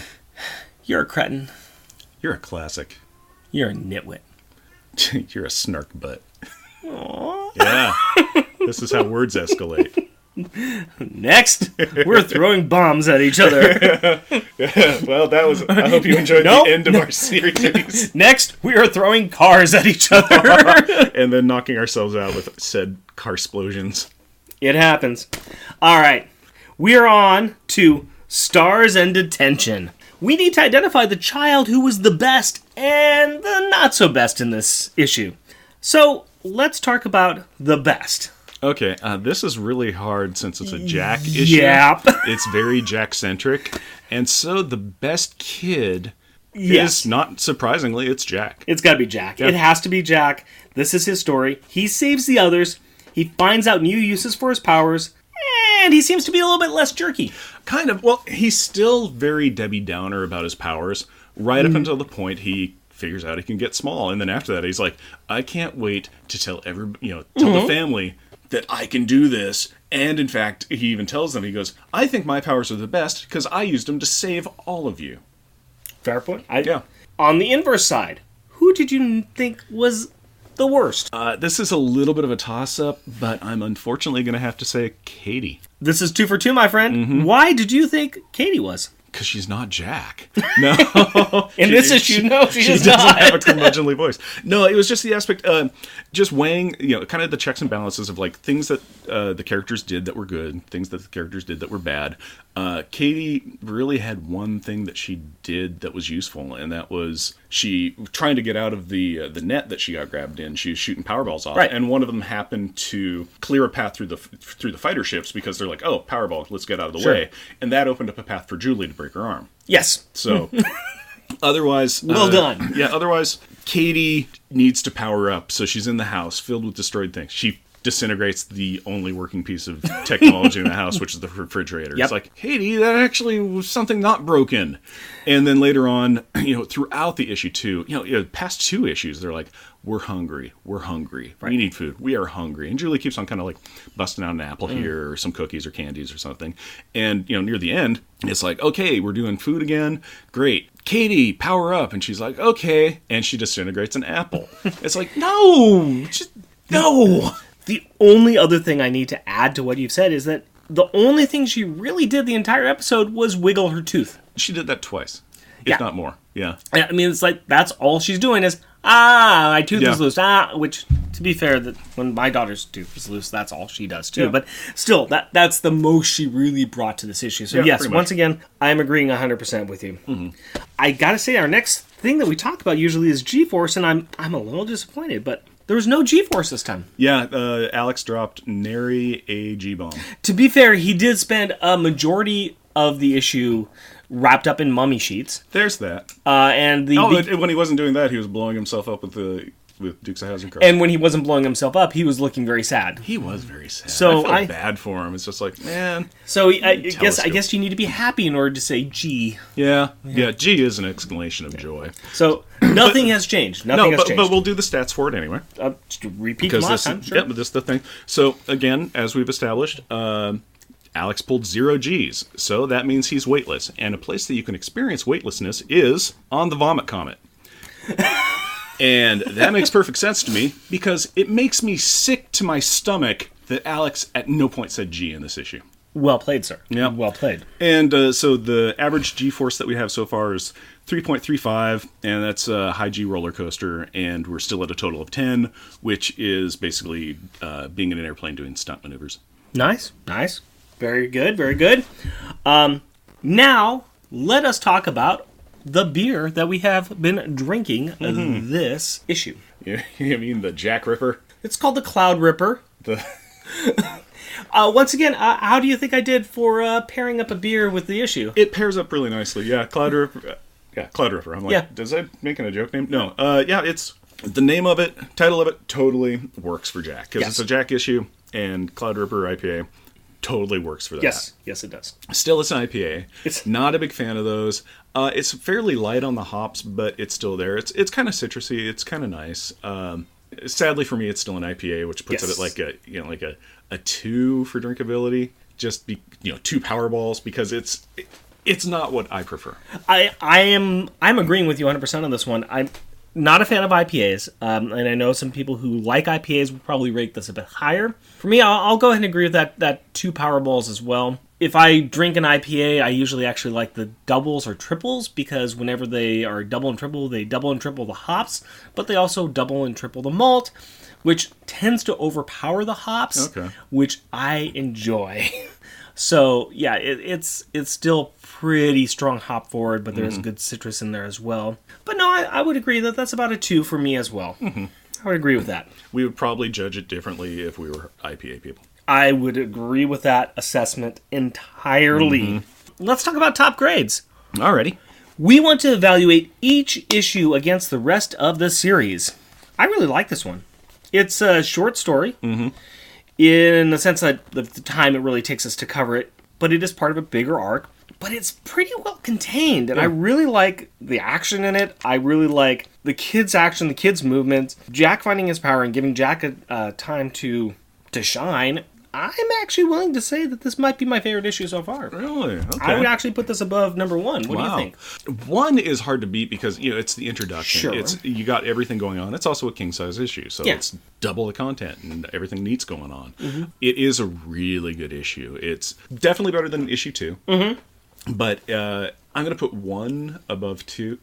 You're a cretin. You're a classic. You're a nitwit. You're a snark butt. Aww. Yeah. This is how words escalate. Next, we're throwing bombs at each other. Well, that was. I hope you enjoyed Nope. the end of our series. Next, we are throwing cars at each other. And then knocking ourselves out with said car explosions. It happens. All right. We are on to Stars and Detention. We need to identify the child who was the best and the not so best in this issue. So, let's talk about the best. Okay, this is really hard since it's a Jack issue. Yep. It's very Jack-centric. And so the best kid Yes. is, not surprisingly, it's Jack. It's got to be Jack. Yeah. It has to be Jack. This is his story. He saves the others. He finds out new uses for his powers. And he seems to be a little bit less jerky. Kind of. Well, he's still very Debbie Downer about his powers, right up until the point he figures out he can get small. And then after that, he's like, I can't wait to tell the family that I can do this. And in fact, he even tells them, he goes, I think my powers are the best because I used them to save all of you. Fair point. Yeah. On the inverse side, who did you think was the worst? This is a little bit of a toss-up, but I'm unfortunately going to have to say Katie. This is 2 for 2, my friend. Mm-hmm. Why did you think Katie was? Because she's not Jack. No. In this issue, no, she is doesn't not. have a curmudgeonly voice. No, it was just the aspect, just weighing, kind of the checks and balances of, like, things that the characters did that were good, things that the characters did that were bad. Katie really had one thing that she did that was useful, and that was she, trying to get out of the net that she got grabbed in, she was shooting powerballs off, Right. and one of them happened to clear a path through the fighter ships because they're like, oh, powerball, let's get out of the Sure. way. And that opened up a path for Julie to break her arm. Yes. So, otherwise... Well done. Yeah, otherwise, Katie needs to power up, so she's in the house filled with destroyed things. She disintegrates the only working piece of technology in the house, which is the refrigerator. Yep. It's like, Katie, that actually was something not broken. And then later on, throughout the issue too, past 2 issues, they're like, we're hungry. Right. We need food. We are hungry. And Julie keeps on kind of like busting out an apple here, or some cookies or candies or something. And, near the end, it's like, okay, we're doing food again. Great. Katie, power up. And she's like, okay. And she disintegrates an apple. It's like, no, just no. The only other thing I need to add to what you've said is that the only thing she really did the entire episode was wiggle her tooth. She did that twice, if Yeah. not more. Yeah. I mean, it's like, that's all she's doing is, my tooth Yeah. is loose. Which, to be fair, that when my daughter's tooth is loose, that's all she does too. Yeah. But still, that's the most she really brought to this issue. So Yeah, yes, pretty once much. again, I'm agreeing 100% with you. Mm-hmm. I gotta say, our next thing that we talk about usually is G-Force, and I'm a little disappointed, but there was no G-Force this time. Yeah, Alex dropped nary a G-bomb. To be fair, he did spend a majority of the issue wrapped up in mummy sheets. There's that. And When he wasn't doing that, he was blowing himself up with Dukes of Hazzard. and when he wasn't blowing himself up, he was looking very sad. He was very sad. So I felt bad for him. It's just like, man. So I Telescope. guess you need to be happy in order to say G. Yeah. G is an exclamation of joy. So nothing has changed. Nothing has changed. But we'll do the stats for it anyway. Just repeat Because from last this, time. Sure. yeah, but this is the thing. So again, as we've established, Alex pulled 0 Gs, so that means he's weightless. And a place that you can experience weightlessness is on the Vomit Comet. And that makes perfect sense to me, because it makes me sick to my stomach that Alex at no point said G in this issue. Well played, sir. Yeah. Well played. And so the average G-force that we have so far is 3.35, and that's a high G roller coaster, and we're still at a total of 10, which is basically being in an airplane doing stunt maneuvers. Nice. Very good, very good. Now, let us talk about the beer that we have been drinking this issue. You mean the Jack Ripper? It's called the Cloud Ripper. Once again, how do you think I did for pairing up a beer with the issue? It pairs up really nicely. Yeah, Cloud Ripper. Cloud Ripper. I'm like, Yeah. does that making a joke name? No. It's the name of it, title of it, totally works for Jack, because Yes. it's a Jack issue, and Cloud Ripper IPA totally works for that. Yes, it does. Still, it's an IPA. It's- Not a big fan of those. It's fairly light on the hops, but it's still there. It's kind of citrusy. It's kind of nice. Sadly for me, it's still an IPA, which puts Yes. it at like a 2 for drinkability. Just 2 Powerballs, because it's not what I prefer. I'm agreeing with you 100% on this one. Not a fan of IPAs, and I know some people who like IPAs would probably rate this a bit higher. For me, I'll go ahead and agree with that 2 Powerballs as well. If I drink an IPA, I usually actually like the doubles or triples, because whenever they are double and triple, they double and triple the hops, but they also double and triple the malt, which tends to overpower the hops, which I enjoy. So, yeah, it's still pretty strong hop forward, but there's good citrus in there as well. But no, I would agree that that's about a 2 for me as well. I would agree with that. We would probably judge it differently if we were IPA people. I would agree with that assessment entirely. Let's talk about top grades. Alrighty. We want to evaluate each issue against the rest of the series. I really like this one. It's a short story. In the sense that the time it really takes us to cover it, but it is part of a bigger arc. But it's pretty well contained, and I really like the action in it. I really like the kids' action, the kids' movements, Jack finding his power and giving Jack a time to shine. I'm actually willing to say that this might be my favorite issue so far. Really? Okay. I would actually put this above number 1. What do you think? 1 is hard to beat because, it's the introduction. Sure. You got everything going on. It's also a king-size issue, so it's double the content and everything neat's going on. It is a really good issue. It's definitely better than issue 2. But I'm going to put 1 above 2.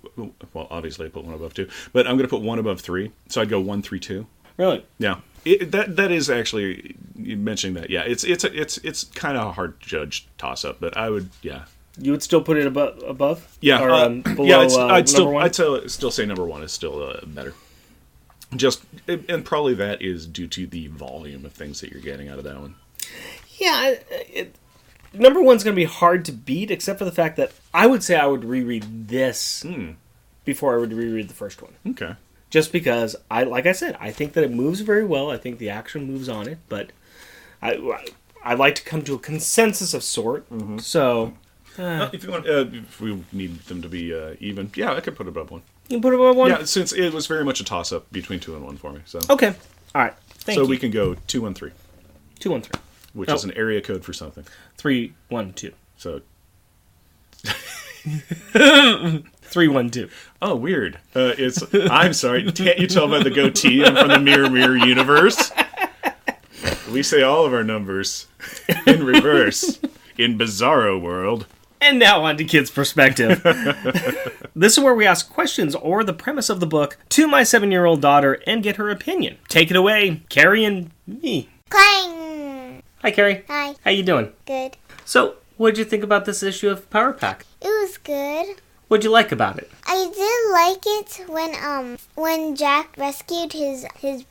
Well, obviously I put 1 above 2. But I'm going to put 1 above 3. So I'd go 1, 3, 2. Really? Yeah. That is actually, mentioning that, it's kind of a hard to judge toss-up, but I would, You would still put it above? Yeah. Or, below, I'd number 1? still say number 1 is still better. And probably that is due to the volume of things that you're getting out of that one. Yeah, number 1's going to be hard to beat, except for the fact that I would say I would reread this before I would reread the first one. Okay. Just because, like I said, I think that it moves very well. I think the action moves on it, but I like to come to a consensus of sort. So, if you want, if we need them to be even, I could put it above 1. You can put it above 1? Yeah, since it was very much a toss-up between 2 and 1 for me. So okay, all right. Thank you. So we can go 2, 1, 3. 2, 1, 3. Which is an area code for something. 3, 1, 2. So 3, 1, 2. Oh, weird. I'm sorry. Can't you tell by the goatee I'm from the Mirror universe? We say all of our numbers in reverse in Bizarro World. And now on to Kids' Perspective. This is where we ask questions or the premise of the book to my 7-year-old daughter and get her opinion. Take it away, Carrie and me. Clang! Hi, Carrie. Hi. How you doing? Good. So, what did you think about this issue of Power Pack? It was good. What'd you like about it? I did like it when Jack rescued his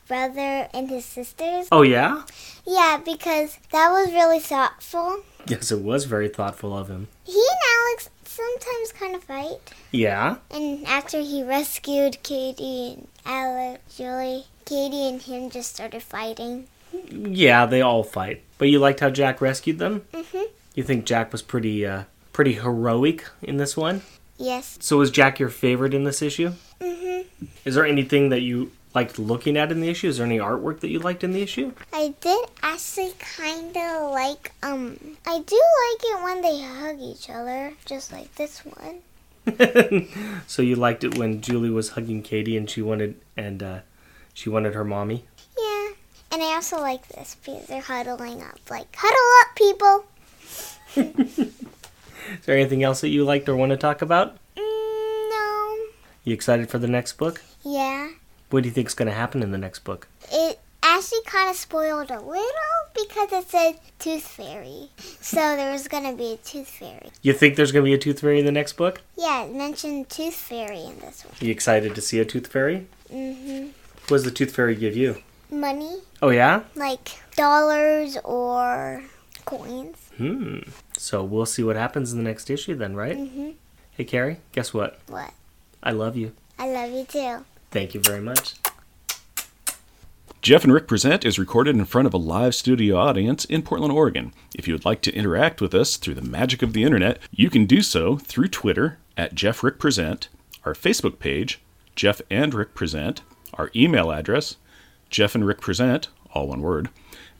brother and his sisters. Oh, yeah? Yeah, because that was really thoughtful. Yes, it was very thoughtful of him. He and Alex sometimes kind of fight. Yeah? And after he rescued Katie and Alex, Julie, Katie and him just started fighting. Yeah, they all fight. But you liked how Jack rescued them? Mm-hmm. You think Jack was pretty heroic in this one? Yes. So was Jack your favorite in this issue? Mm-hmm. Is there anything that you liked looking at in the issue? Is there any artwork that you liked in the issue? I did actually kind of like, I do like it when they hug each other, just like this one. So you liked it when Julie was hugging Katie and she wanted her mommy? Yeah. And I also like this because they're huddling up. Like, huddle up, people! Is there anything else that you liked or want to talk about? No. You excited for the next book? Yeah. What do you think's going to happen in the next book? It actually kind of spoiled a little because it said Tooth Fairy. So there was going to be a Tooth Fairy. You think there's going to be a Tooth Fairy in the next book? Yeah, it mentioned Tooth Fairy in this one. You excited to see a Tooth Fairy? Mm-hmm. What does the Tooth Fairy give you? Money. Oh, yeah? Like dollars or coins. So we'll see what happens in the next issue then, right? Mm-hmm. Hey, Carrie, guess what? What? I love you. I love you too. Thank you very much. Jeff and Rick Present is recorded in front of a live studio audience in Portland, Oregon. If you would like to interact with us through the magic of the internet, you can do so through Twitter at Jeff Rick Present, our Facebook page, Jeff and Rick Present, our email address, Jeff and Rick Present, all one word,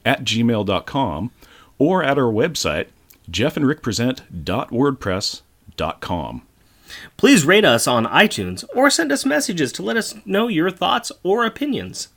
at gmail.com, or at our website, jeffandrickpresent.wordpress.com. Please rate us on iTunes or send us messages to let us know your thoughts or opinions.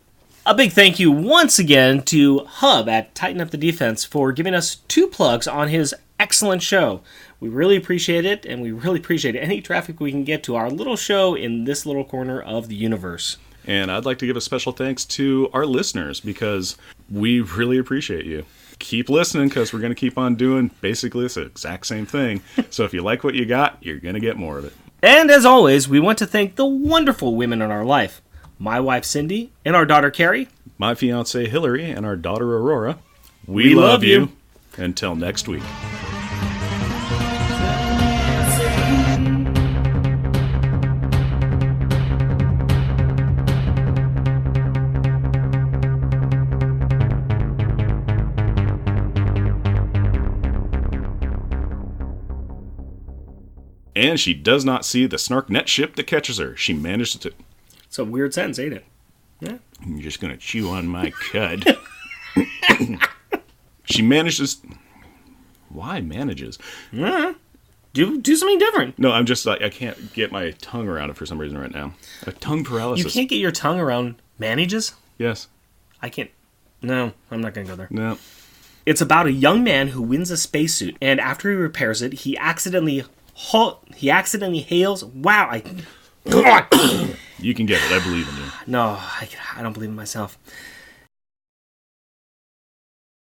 A big thank you once again to Hub at Tighten Up the Defense for giving us 2 plugs on his excellent show. We really appreciate it, and we really appreciate any traffic we can get to our little show in this little corner of the universe. And I'd like to give a special thanks to our listeners because we really appreciate you. Keep listening because we're going to keep on doing basically this exact same thing. So if you like what you got, you're going to get more of it. And as always, we want to thank the wonderful women in our life. My wife Cindy and our daughter Carrie. My fiancée Hillary and our daughter Aurora. We love you. Until next week. And she does not see the Snark net ship that catches her. She manages to... It's a weird sentence, ain't it? Yeah. I'm just going to chew on my cud. She manages... Why manages? Do something different. No, I'm just like, I can't get my tongue around it for some reason right now. A tongue paralysis. You can't get your tongue around manages? Yes. I can't. No, I'm not going to go there. No. It's about a young man who wins a spacesuit, and after he repairs it, he accidentally hails... Wow, You can get it. I believe in you. No, I don't believe in myself.